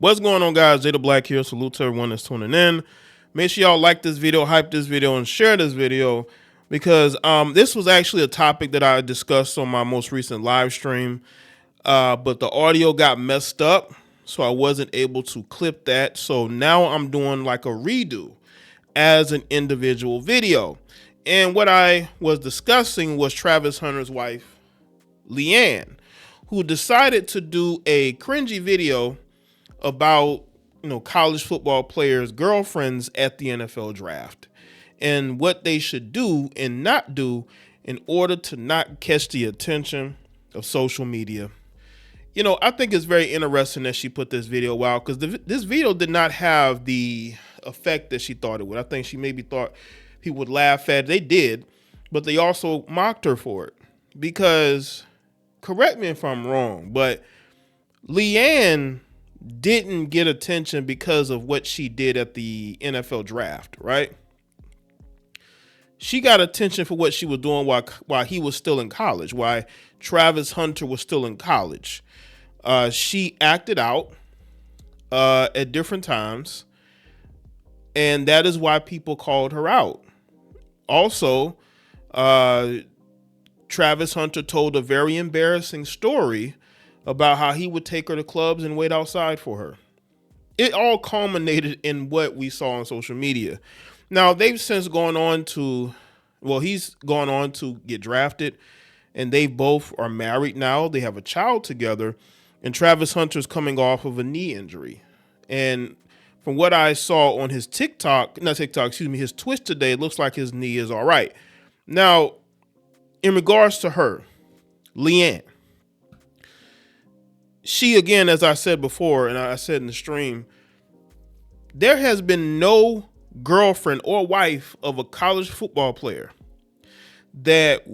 What's going on, guys? Jaye the Black here. Salute to everyone that's tuning in. Make sure y'all like this video, hype this video, and share this video because this was actually a topic that I discussed on my most recent live stream, but the audio got messed up, so I wasn't able to clip that. So now I'm doing like a redo as an individual video. And what I was discussing was Travis Hunter's wife, Leanna, who decided to do a cringy video about, college football players' girlfriends at the NFL draft and what they should do and not do in order to not catch the attention of social media. I think it's very interesting that she put this video out because this video did not have the effect that she thought it would. I think she maybe thought people would laugh at it. They did, but they also mocked her for it because, correct me if I'm wrong, but Leanna didn't get attention because of what she did at the NFL draft, right? She got attention for what she was doing while he was still in college, while Travis Hunter was still in college. She acted out at different times, and that is why people called her out. Also, Travis Hunter told a very embarrassing story about how he would take her to clubs and wait outside for her. It all culminated in what we saw on social media. Now, they've since gone on to, he's gone on to get drafted, and they both are married now. They have a child together, and Travis Hunter's coming off of a knee injury. And from what I saw on his his Twitch today, it looks like his knee is all right. Now, in regards to her, Leanna, she, again, as I said before, and I said in the stream, there has been no girlfriend or wife of a college football player that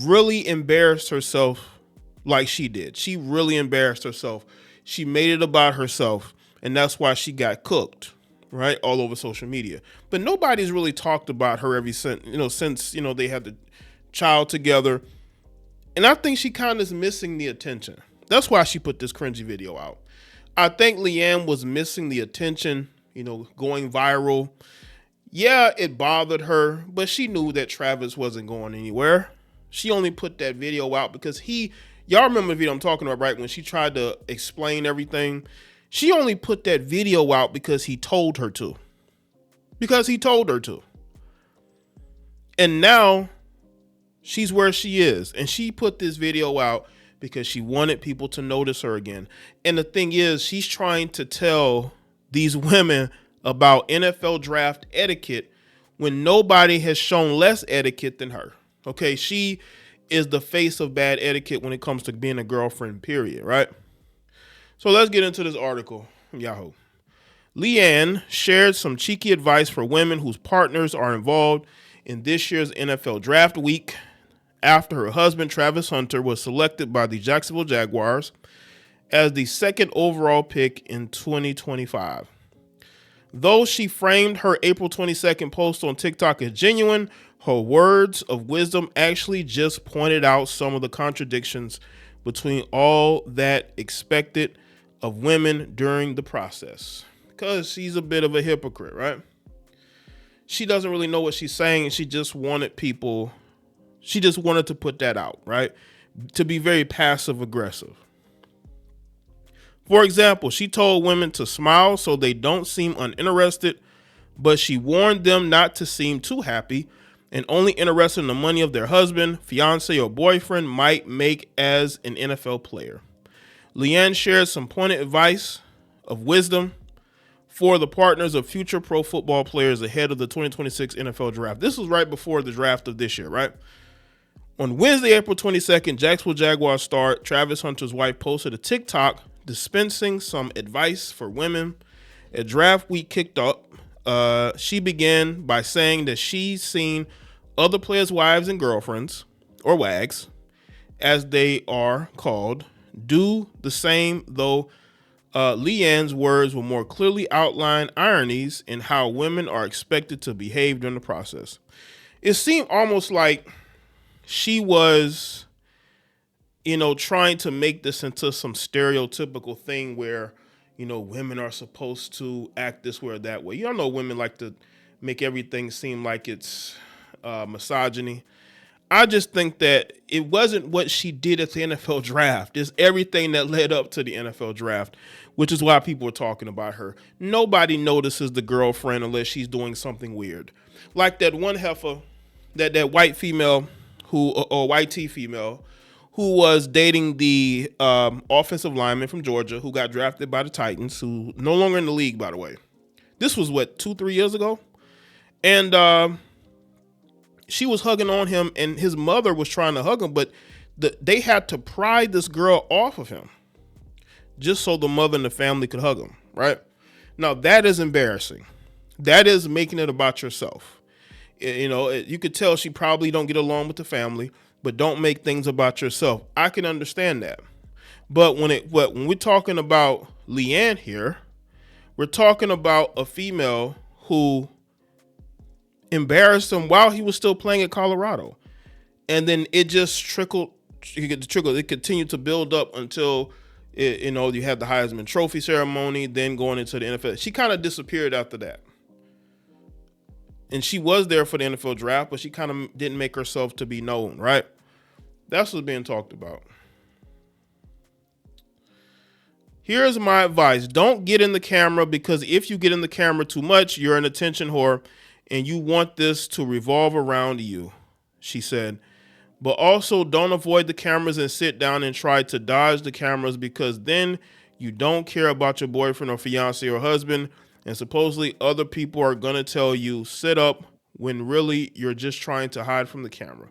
really embarrassed herself like she did. She really embarrassed herself. She made it about herself, and that's why she got cooked, right, all over social media. But nobody's really talked about her since they had the child together, and I think she kind of is missing the attention. That's why she put this cringy video out. I think Leanna was missing the attention, going viral. Yeah, it bothered her, but she knew that Travis wasn't going anywhere. She only put that video out because y'all remember the video I'm talking about, right? When she tried to explain everything, she only put that video out because he told her to. And now she's where she is. And she put this video out because she wanted people to notice her again. And the thing is, she's trying to tell these women about NFL draft etiquette when nobody has shown less etiquette than her. Okay, she is the face of bad etiquette when it comes to being a girlfriend, period, right? So let's get into this article from Yahoo. Leanna shared some cheeky advice for women whose partners are involved in this year's NFL draft week after her husband, Travis Hunter, was selected by the Jacksonville Jaguars as the second overall pick in 2025. Though she framed her April 22nd post on TikTok as genuine, her words of wisdom actually just pointed out some of the contradictions between all that expected of women during the process. Because she's a bit of a hypocrite, right? She doesn't really know what she's saying, and she just wanted to put that out, right? To be very passive aggressive. For example, she told women to smile so they don't seem uninterested, but she warned them not to seem too happy and only interested in the money of their husband, fiance, or boyfriend might make as an NFL player. Leanna shared some pointed advice of wisdom for the partners of future pro football players ahead of the 2026 NFL draft. This was right before the draft of this year, right? On Wednesday, April 22nd, Jacksonville Jaguars star Travis Hunter's wife posted a TikTok dispensing some advice for women. As draft week kicked up, she began by saying that she's seen other players' wives and girlfriends, or WAGs, as they are called, do the same, though Leanna's words will more clearly outline ironies in how women are expected to behave during the process. It seemed almost like she was, trying to make this into some stereotypical thing where, women are supposed to act this way or that way. Y'all know women like to make everything seem like it's misogyny. I just think that it wasn't what she did at the NFL draft. It's everything that led up to the NFL draft, which is why people are talking about her. Nobody notices the girlfriend unless she's doing something weird. Like that one heifer, that white female or white T female who was dating the offensive lineman from Georgia who got drafted by the Titans, who no longer in the league, by the way. This was 2-3 years ago. And she was hugging on him, and his mother was trying to hug him, but they had to pry this girl off of him just so the mother and the family could hug him, right? Now, that is embarrassing. That is making it about yourself. You could tell she probably don't get along with the family, but don't make things about yourself. I can understand that. But when we're talking about Leanne here, we're talking about a female who embarrassed him while he was still playing at Colorado. And then it just trickled. It continued to build up until, you had the Heisman Trophy ceremony, then going into the NFL. She kind of disappeared after that. And she was there for the NFL draft, but she kind of didn't make herself to be known, right? That's what's being talked about. Here's my advice. Don't get in the camera, because if you get in the camera too much, you're an attention whore, and you want this to revolve around you, she said. But also don't avoid the cameras and sit down and try to dodge the cameras, because then you don't care about your boyfriend or fiance or husband, and supposedly other people are going to tell you sit up when really you're just trying to hide from the camera.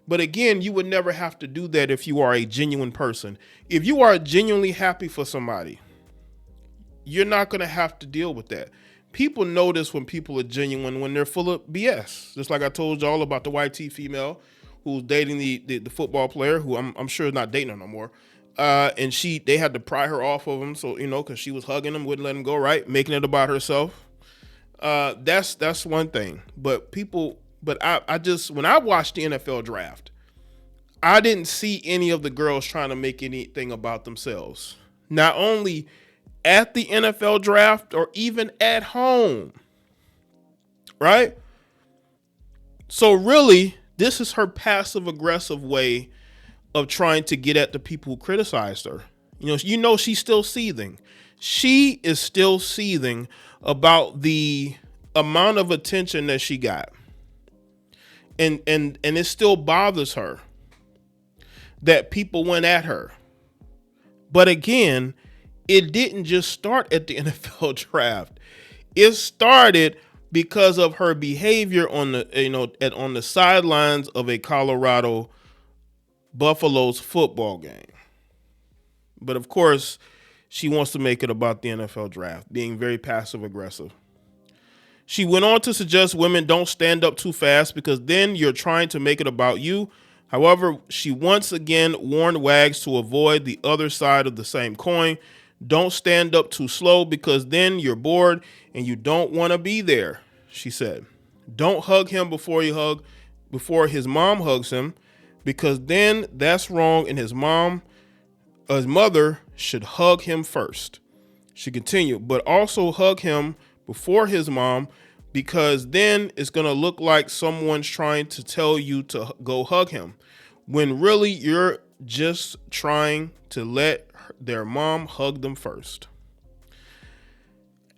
But again, you would never have to do that if you are a genuine person. If you are genuinely happy for somebody, you're not going to have to deal with that. People notice when people are genuine when they're full of BS. Just like I told y'all about the white T female who's dating the football player, who I'm sure is not dating her no more. And they had to pry her off of him, so because she was hugging him, wouldn't let him go, right, making it about herself. That's one thing. But I just, when I watched the NFL draft, I didn't see any of the girls trying to make anything about themselves. Not only at the NFL draft or even at home, right? So really, this is her passive aggressive way of trying to get at the people who criticized her. She's still seething. She is still seething about the amount of attention that she got. And it still bothers her that people went at her. But again, it didn't just start at the NFL draft. It started because of her behavior on the sidelines of a Colorado Buffaloes football game. But of course, she wants to make it about the NFL draft, being very passive aggressive. She went on to suggest women don't stand up too fast, because then you're trying to make it about you. However, she once again warned wags to avoid the other side of the same coin. Don't stand up too slow, because then you're bored and you don't want to be there, she said. Don't hug him before his mom hugs him, because then that's wrong, and his mother should hug him first. She continued, but also hug him before his mom, because then it's going to look like someone's trying to tell you to go hug him, when really you're just trying to let their mom hug them first.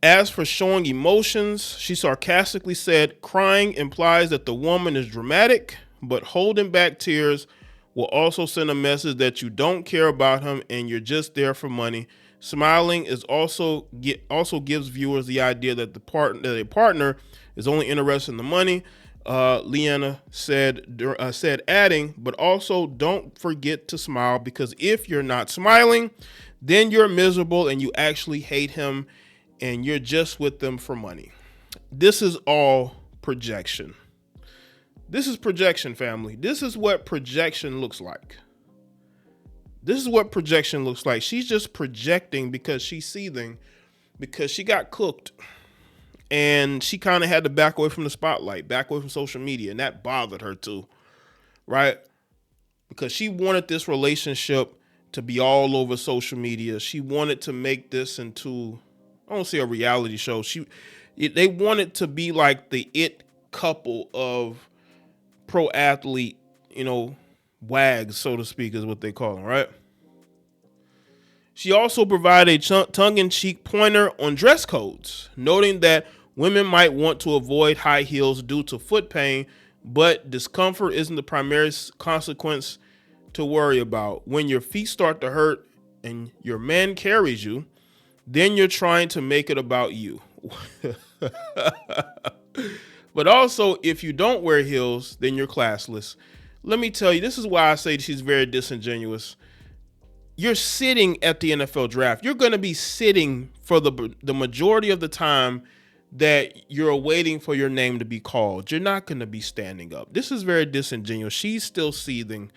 As for showing emotions, she sarcastically said, crying implies that the woman is dramatic, but holding back tears will also send a message that you don't care about him and you're just there for money. Smiling is also gives viewers the idea that a partner is only interested in the money. Leanna said, adding, but also don't forget to smile, because if you're not smiling, then you're miserable and you actually hate him and you're just with them for money. This is all projection. This is projection, family. This is what projection looks like. She's just projecting because she's seething, because she got cooked. And she kind of had to back away from the spotlight, back away from social media. And that bothered her too, right? Because she wanted this relationship to be all over social media. She wanted to make this into, I don't say a reality show. They wanted to be like the it couple of pro athlete, wags, so to speak, is what they call them, right? She also provided a tongue-in-cheek pointer on dress codes, noting that women might want to avoid high heels due to foot pain, but discomfort isn't the primary consequence to worry about. When your feet start to hurt and your man carries you, then you're trying to make it about you. But also, if you don't wear heels, then you're classless. Let me tell you, this is why I say she's very disingenuous. You're sitting at the NFL draft. You're going to be sitting for the majority of the time that you're waiting for your name to be called. You're not going to be standing up. This is very disingenuous. She's still seething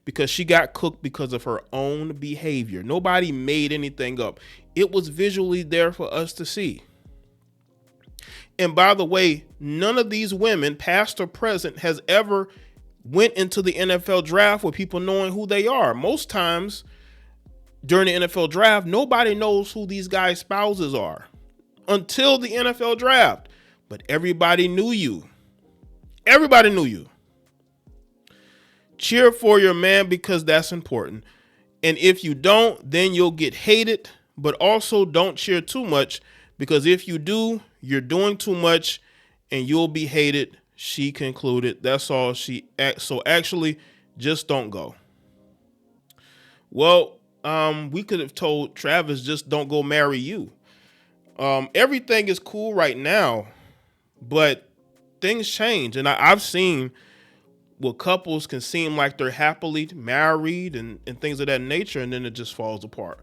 because she got cooked because of her own behavior. Nobody made anything up. It was visually there for us to see. And by the way, none of these women, past or present, has ever went into the NFL draft with people knowing who they are. Most times during the NFL draft, nobody knows who these guys' spouses are until the NFL draft. But everybody knew you. Everybody knew you. Cheer for your man because that's important. And if you don't, then you'll get hated. But also don't cheer too much, because if you do, you're doing too much and you'll be hated, she concluded. That's all so actually, just don't go. Well, we could have told Travis, just don't go marry you. Everything is cool right now, but things change. And I've seen what couples can seem like they're happily married and things of that nature, and then it just falls apart.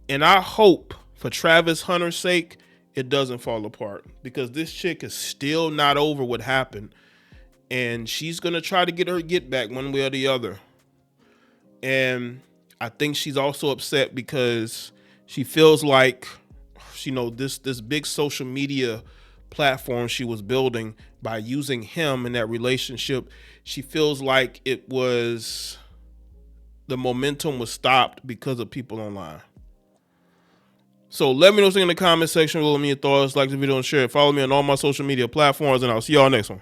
And I hope for Travis Hunter's sake, it doesn't fall apart, because this chick is still not over what happened. And she's going to try to get her get back one way or the other. And I think she's also upset because she feels like, this big social media platform she was building by using him in that relationship, she feels like the momentum was stopped because of people online. So let me know in the comment section. Let me your thoughts. Like the video and share it. Follow me on all my social media platforms, and I'll see y'all next one.